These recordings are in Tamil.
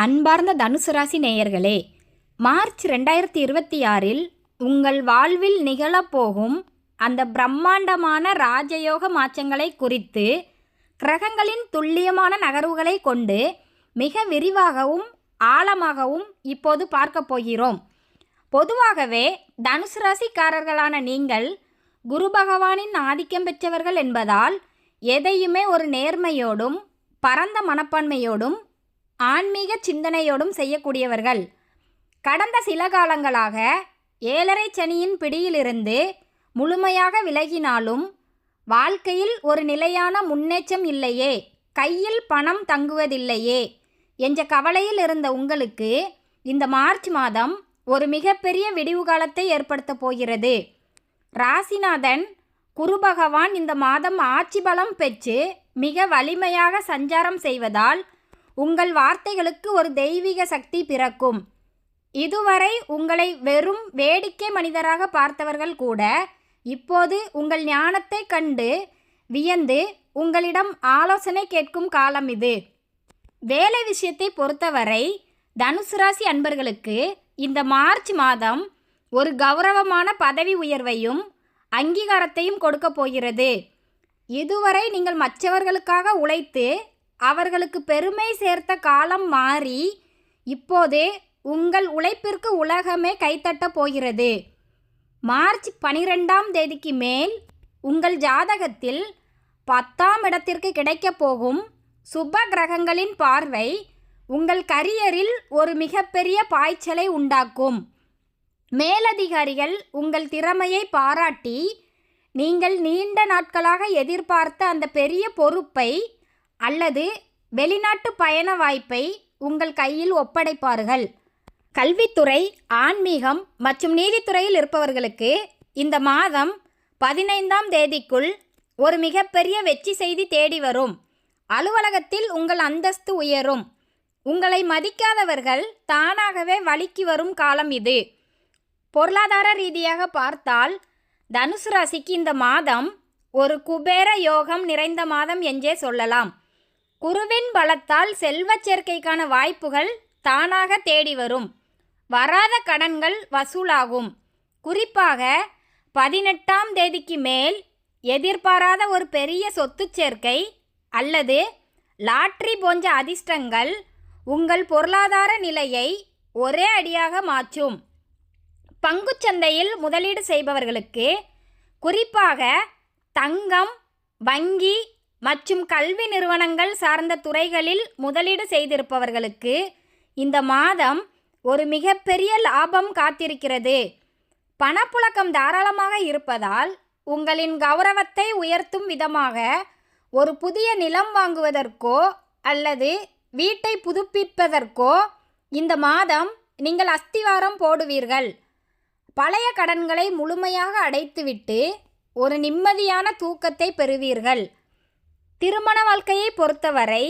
அன்பார்ந்த தனுசு ராசி நேயர்களே, மார்ச் 2026இல் உங்கள் வாழ்வில் நிகழப்போகும் அந்த பிரம்மாண்டமான ராஜயோக மாற்றங்களை குறித்து கிரகங்களின் துல்லியமான நகர்வுகளை கொண்டு மிக விரிவாகவும் ஆழமாகவும் இப்போது பார்க்க போகிறோம். பொதுவாகவே தனுசு ராசிக்காரர்களான நீங்கள் குரு பகவானின் ஆதிக்கம் பெற்றவர்கள் என்பதால் எதையுமே ஒரு நேர்மையோடும் பரந்த மனப்பான்மையோடும் ஆன்மீக சிந்தனையோடும் செய்யக்கூடியவர்கள். கடந்த சில காலங்களாக 7.5 சனியின் பிடியிலிருந்து முழுமையாக விலகினாலும் வாழ்க்கையில் ஒரு நிலையான முன்னேற்றம் இல்லையே, கையில் பணம் தங்குவதில்லையே என்ற கவலையில் இருந்த உங்களுக்கு இந்த மார்ச் மாதம் ஒரு மிகப்பெரிய விடிவு காலத்தை ஏற்படுத்த போகிறது. ராசிநாதன் குரு பகவான் இந்த மாதம் ஆட்சி பலம் பெற்று மிக வலிமையாக சஞ்சாரம் செய்வதால் உங்கள் வார்த்தைகளுக்கு ஒரு தெய்வீக சக்தி பிறக்கும். இதுவரை உங்களை வெறும் வேடிக்கை மனிதராக பார்த்தவர்கள் கூட இப்போது உங்கள் ஞானத்தை கண்டு வியந்து உங்களிடம் ஆலோசனை கேட்கும் காலம் இது. வேலை விஷயத்தை பொறுத்தவரை தனுசு ராசி அன்பர்களுக்கு இந்த மார்ச் மாதம் ஒரு கௌரவமான பதவி உயர்வையும் அங்கீகாரத்தையும் கொடுக்க போகிறது. இதுவரை நீங்கள் மற்றவர்களுக்காக உழைத்து அவர்களுக்கு பெருமை சேர்த்த காலம் மாறி இப்போது உங்கள் உழைப்பிற்கு உலகமே கைத்தட்டப் போகிறது. மார்ச் 12ஆம் தேதிக்கு மேல் உங்கள் ஜாதகத்தில் 10ஆம் இடத்திற்கு கிடைக்கப் போகும் சுப கிரகங்களின் பார்வை உங்கள் கரியரில் ஒரு மிகப்பெரிய பாய்ச்சலை உண்டாக்கும். மேலதிகாரிகள் உங்கள் திறமையை பாராட்டி நீங்கள் நீண்ட நாட்களாக எதிர்பார்த்த அந்த பெரிய பொறுப்பை அல்லது வெளிநாட்டு பயண வாய்ப்பை உங்கள் கையில் ஒப்படைப்பார்கள். கல்வித்துறை, ஆன்மீகம் மற்றும் நீதித்துறையில் இருப்பவர்களுக்கு இந்த மாதம் 15ஆம் தேதிக்குள் ஒரு மிகப்பெரிய வெற்றி செய்தி தேடி வரும். அலுவலகத்தில் உங்கள் அந்தஸ்து உயரும். உங்களை மதிக்காதவர்கள் தானாகவே வழிக்கு வரும் காலம் இது. பொருளாதார ரீதியாக பார்த்தால் தனுசு ராசிக்கு இந்த மாதம் ஒரு குபேர யோகம் நிறைந்த மாதம் என்றே சொல்லலாம். குருவின் பலத்தால் செல்வச் சேர்க்கைக்கான வாய்ப்புகள் தானாக தேடி வரும். வராத கடன்கள் வசூலாகும். குறிப்பாக 18ஆம் தேதிக்கு மேல் எதிர்பாராத ஒரு பெரிய சொத்து சேர்க்கை அல்லது லாட்ரி போன்ற அதிர்ஷ்டங்கள் உங்கள் பொருளாதார நிலையை ஒரே அடியாக மாற்றும். பங்குச்சந்தையில் முதலீடு செய்பவர்களுக்கு, குறிப்பாக தங்கம், வங்கி மற்றும் கல்வி நிறுவனங்கள் சார்ந்த துறைகளில் முதலீடு செய்திருப்பவர்களுக்கு இந்த மாதம் ஒரு மிகப்பெரிய லாபம் காத்திருக்கிறது. பணப்புழக்கம் தாராளமாக இருப்பதால் உங்களின் கௌரவத்தை உயர்த்தும் விதமாக ஒரு புதிய நிலம் வாங்குவதற்கோ அல்லது வீட்டை புதுப்பிப்பதற்கோ இந்த மாதம் நீங்கள் அஸ்திவாரம் போடுவீர்கள். பழைய கடன்களை முழுமையாக அடைத்துவிட்டு ஒரு நிம்மதியான தூக்கத்தை பெறுவீர்கள். திருமண வாழ்க்கையை பொறுத்தவரை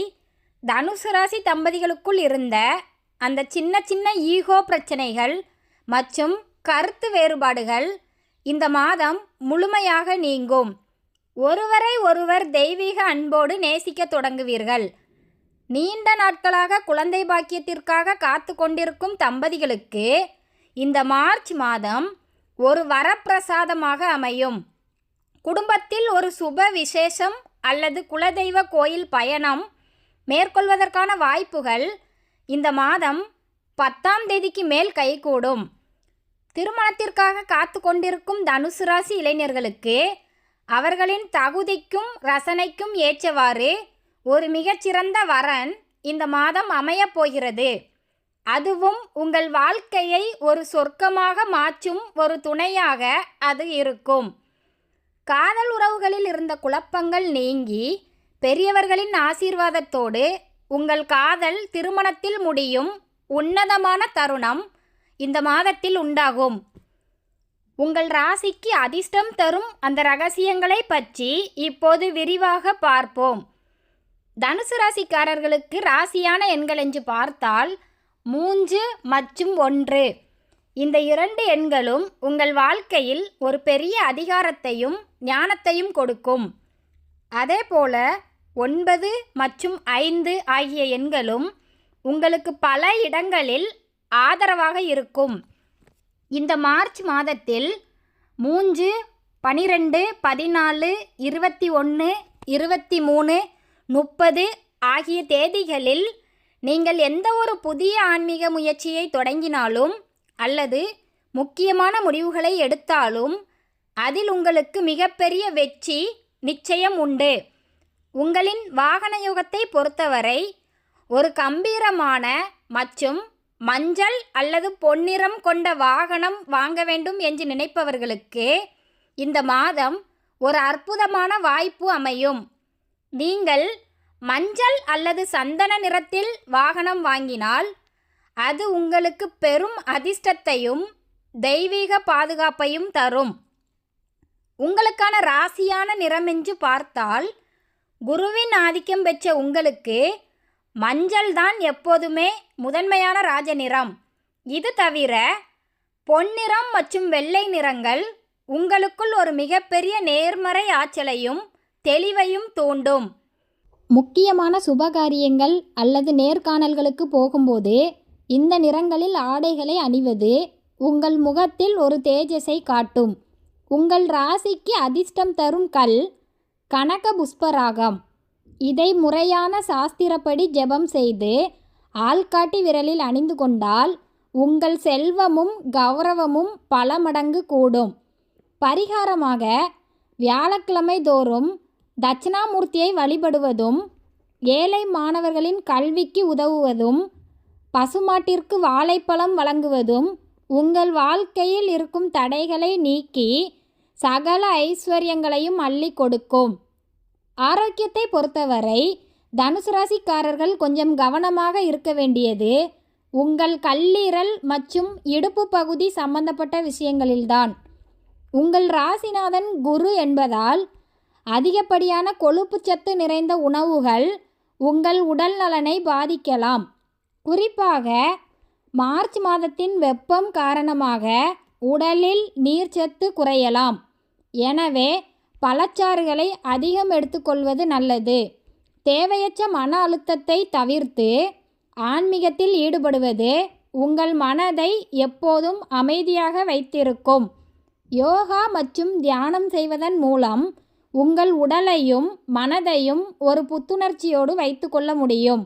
தனுசு ராசி தம்பதிகளுக்குள் இருந்த அந்த சின்ன சின்ன ஈகோ பிரச்சனைகள் மற்றும் கருத்து வேறுபாடுகள் இந்த மாதம் முழுமையாக நீங்கும். ஒருவரை ஒருவர் தெய்வீக அன்போடு நேசிக்க தொடங்குவீர்கள். நீண்ட நாட்களாக குழந்தை பாக்கியத்திற்காக காத்து கொண்டிருக்கும் தம்பதிகளுக்கு இந்த மார்ச் மாதம் ஒரு வரப்பிரசாதமாக அமையும். குடும்பத்தில் ஒரு சுப விசேஷம் அல்லது குலதெய்வ கோயில் பயணம் மேற்கொள்வதற்கான வாய்ப்புகள் இந்த மாதம் 10ஆம் தேதிக்கு மேல் கைகூடும். திருமணத்திற்காக காத்து கொண்டிருக்கும் தனுசு ராசி இளைஞர்களுக்கு அவர்களின் தகுதிக்கும் ரசனைக்கும் ஏற்றவாறு ஒரு மிகச்சிறந்த வரன் இந்த மாதம் அமையப் போகிறது. அதுவும் உங்கள் வாழ்க்கையை ஒரு சொர்க்கமாக மாற்றும் ஒரு துணையாக அது இருக்கும். காதல் உறவுகளில் இருந்த குழப்பங்கள் நீங்கி பெரியவர்களின் ஆசீர்வாதத்தோடு உங்கள் காதல் திருமணத்தில் முடியும் உன்னதமான தருணம் இந்த மாதத்தில் உண்டாகும். உங்கள் ராசிக்கு அதிர்ஷ்டம் தரும் அந்த ரகசியங்களை பற்றி இப்போது விரிவாக பார்ப்போம். தனுசு ராசிக்காரர்களுக்கு ராசியான எண்கள் என்று பார்த்தால் 3 மற்றும் 1. இந்த 2 எண்களும் உங்கள் வாழ்க்கையில் ஒரு பெரிய அதிகாரத்தையும் ஞானத்தையும் கொடுக்கும். அதேபோல 9 மற்றும் 5 ஆகிய எண்களும் உங்களுக்கு பல இடங்களில் ஆதரவாக இருக்கும். இந்த மார்ச் மாதத்தில் 3, 12, 14, 21, 23, 30 ஆகிய தேதிகளில் நீங்கள் எந்த ஒரு புதிய ஆன்மீக முயற்சியை தொடங்கினாலும் அல்லது முக்கியமான முடிவுகளை எடுத்தாலும் அதில் உங்களுக்கு மிகப்பெரிய வெற்றி நிச்சயம் உண்டு. உங்களின் வாகன யோகத்தை பொறுத்தவரை ஒரு கம்பீரமான மற்றும் மஞ்சள் அல்லது பொன்னிறம் கொண்ட வாகனம் வாங்க வேண்டும் என்று நினைப்பவர்களுக்கு இந்த மாதம் ஒரு அற்புதமான வாய்ப்பு அமையும். நீங்கள் மஞ்சள் அல்லது சந்தன நிறத்தில் வாகனம் வாங்கினால் அது உங்களுக்கு பெரும் அதிர்ஷ்டத்தையும் தெய்வீக பாதுகாப்பையும் தரும். உங்களுக்கான ராசியான நிறம் என்று பார்த்தால் குருவின் ஆதிக்கம் பெற்ற உங்களுக்கு மஞ்சள் தான் எப்போதுமே முதன்மையான ராஜ நிறம். இது தவிர பொன்னிறம் மற்றும் வெள்ளை நிறங்கள் உங்களுக்குள் ஒரு மிகப்பெரிய நேர்மறை ஆற்றலையும் தெளிவையும் தூண்டும். முக்கியமான சுபகாரியங்கள் அல்லது நேர்காணல்களுக்கு போகும்போது இந்த நிறங்களில் ஆடைகளை அணிவது உங்கள் முகத்தில் ஒரு தேஜஸை காட்டும். உங்கள் ராசிக்கு அதிர்ஷ்டம் தரும் கல் கனக புஷ்பராகம். இதை முறையான சாஸ்திரப்படி ஜெபம் செய்து ஆள்காட்டி விரலில் அணிந்து கொண்டால் உங்கள் செல்வமும் கௌரவமும் பல மடங்கு கூடும். பரிகாரமாக வியாழக்கிழமை தோறும் தட்சிணாமூர்த்தியை வழிபடுவதும் ஏழை மாணவர்களின் கல்விக்கு உதவுவதும் பசுமாட்டிற்கு வாழைப்பழம் வழங்குவதும் உங்கள் வாழ்க்கையில் இருக்கும் தடைகளை நீக்கி சகல ஐஸ்வர்யங்களையும் அள்ளி கொடுக்கும். ஆரோக்கியத்தை பொறுத்தவரை தனுசு ராசிக்காரர்கள் கொஞ்சம் கவனமாக இருக்க வேண்டியது உங்கள் கல்லீரல் மற்றும் இடுப்பு பகுதி சம்பந்தப்பட்ட விஷயங்களில்தான். உங்கள் ராசிநாதன் குரு என்பதால் அதிகப்படியான கொழுப்புச்சத்து நிறைந்த உணவுகள் உங்கள் உடல் நலனை பாதிக்கலாம். குறிப்பாக மார்ச் மாதத்தின் வெப்பம் காரணமாக உடலில் நீர்ச்சத்து குறையலாம். எனவே பழச்சாறுகளை அதிகம் எடுத்துக்கொள்வது நல்லது. தேவையற்ற மன அழுத்தத்தை தவிர்த்து ஆன்மீகத்தில் ஈடுபடுவது உங்கள் மனதை எப்போதும் அமைதியாக வைத்திருக்கும். யோகா மற்றும் தியானம் செய்வதன் மூலம் உங்கள் உடலையும் மனதையும் ஒரு புத்துணர்ச்சியோடு வைத்துக்கொள்ள முடியும்.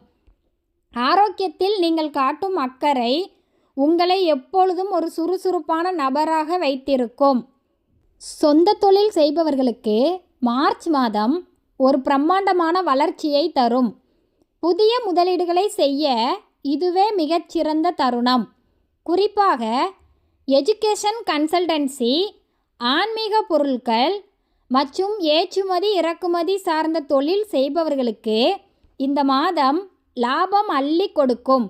ஆரோக்கியத்தில் நீங்கள் காட்டும் அக்கறை உங்களை எப்பொழுதும் ஒரு சுறுசுறுப்பான நபராக வைத்திருக்கும். சொந்த தொழில் செய்பவர்களுக்கு மார்ச் மாதம் ஒரு பிரம்மாண்டமான வளர்ச்சியை தரும். புதிய முதலீடுகளை செய்ய இதுவே மிகச்சிறந்த தருணம். குறிப்பாக எஜுகேஷன் கன்சல்டன்சி, ஆன்மீக பொருட்கள் மற்றும் ஏற்றுமதி இறக்குமதி சார்ந்த தொழில் செய்பவர்களுக்கு இந்த மாதம் லாபம் அள்ளி கொடுக்கும்.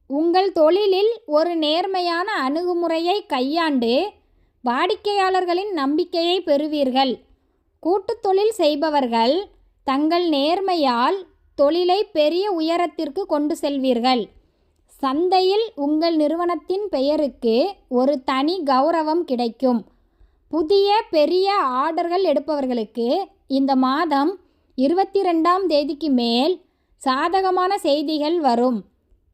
உங்கள் தொழிலில் ஒரு நேர்மையான அணுகுமுறையை கையாண்டு வாடிக்கையாளர்களின் நம்பிக்கையை பெறுவீர்கள். கூட்டுத் தொழில் செய்பவர்கள் தங்கள் நேர்மையால் தொழிலை பெரிய உயரத்திற்கு கொண்டு செல்வீர்கள். சந்தையில் உங்கள் நிறுவனத்தின் பெயருக்கு ஒரு தனி கௌரவம் கிடைக்கும். புதிய பெரிய ஆர்டர்கள் எடுப்பவர்களுக்கு இந்த மாதம் 22ஆம் தேதிக்கு மேல் சாதகமான செய்திகள் வரும்.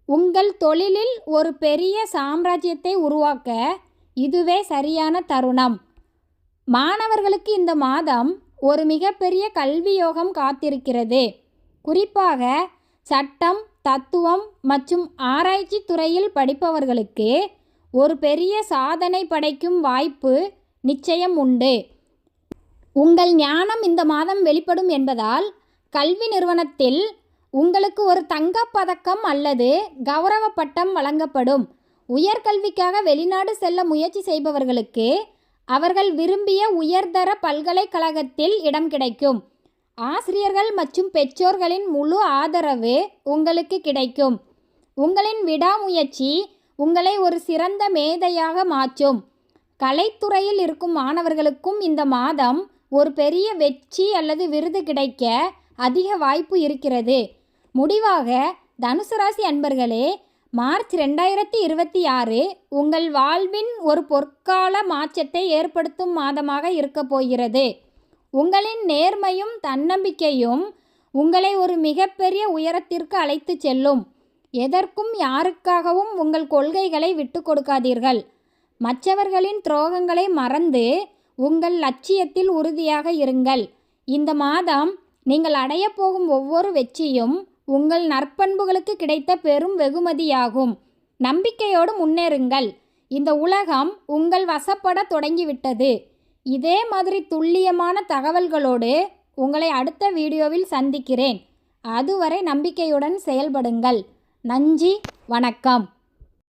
உங்கள் தொழிலில் ஒரு பெரிய சாம்ராஜ்யத்தை உருவாக்க இதுவே சரியான தருணம். மாணவர்களுக்கு இந்த மாதம் ஒரு மிகப்பெரிய கல்வி யோகம் காத்திருக்கிறது. குறிப்பாக சட்டம், தத்துவம் மற்றும் ஆராய்ச்சி துறையில் படிப்பவர்களுக்கு ஒரு பெரிய சாதனை படைக்கும் வாய்ப்பு நிச்சயம் உண்டு. உங்கள் ஞானம் இந்த மாதம் வெளிப்படும் என்பதால் கல்வி நிறுவனத்தில் உங்களுக்கு ஒரு தங்கப் பதக்கம் அல்லது கௌரவ பட்டம் வழங்கப்படும். உயர்கல்விக்காக வெளிநாடு செல்ல முயற்சி செய்பவர்களுக்கு அவர்கள் விரும்பிய உயர்தர பல்கலைக்கழகத்தில் இடம் கிடைக்கும். ஆசிரியர்கள் மற்றும் பெற்றோர்களின் முழு ஆதரவு உங்களுக்கு கிடைக்கும். உங்களின் விடாமுயற்சி உங்களை ஒரு சிறந்த மேதையாக மாற்றும். கலைத்துறையில் இருக்கும் மாணவர்களுக்கும் இந்த மாதம் ஒரு பெரிய வெற்றி அல்லது விருது கிடைக்க அதிக வாய்ப்பு இருக்கிறது. முடிவாக தனுசு ராசி அன்பர்களே, மார்ச் 2026 உங்கள் வாழ்வின் ஒரு பொற்கால மாற்றத்தை ஏற்படுத்தும் மாதமாக இருக்கப் போகிறது. உங்களின் நேர்மையும் தன்னம்பிக்கையும் உங்களை ஒரு மிகப்பெரிய உயரத்திற்கு அழைத்து செல்லும். எதற்கும் யாருக்காகவும் உங்கள் கொள்கைகளை விட்டு கொடுக்காதீர்கள். மற்றவர்களின் துரோகங்களை மறந்து உங்கள் லட்சியத்தில் உறுதியாக இருங்கள். இந்த மாதம் நீங்கள் அடையப் போகும் ஒவ்வொரு வெற்றியும் உங்கள் நற்பண்புகளுக்கு கிடைத்த பெரும் வெகுமதியாகும். நம்பிக்கையோடு முன்னேறுங்கள். இந்த உலகம் உங்கள் வசப்பட தொடங்கிவிட்டது. இதே மாதிரி துல்லியமான தகவல்களோடு உங்களை அடுத்த வீடியோவில் சந்திக்கிறேன். அதுவரை நம்பிக்கையுடன் செயல்படுங்கள். நன்றி, வணக்கம்.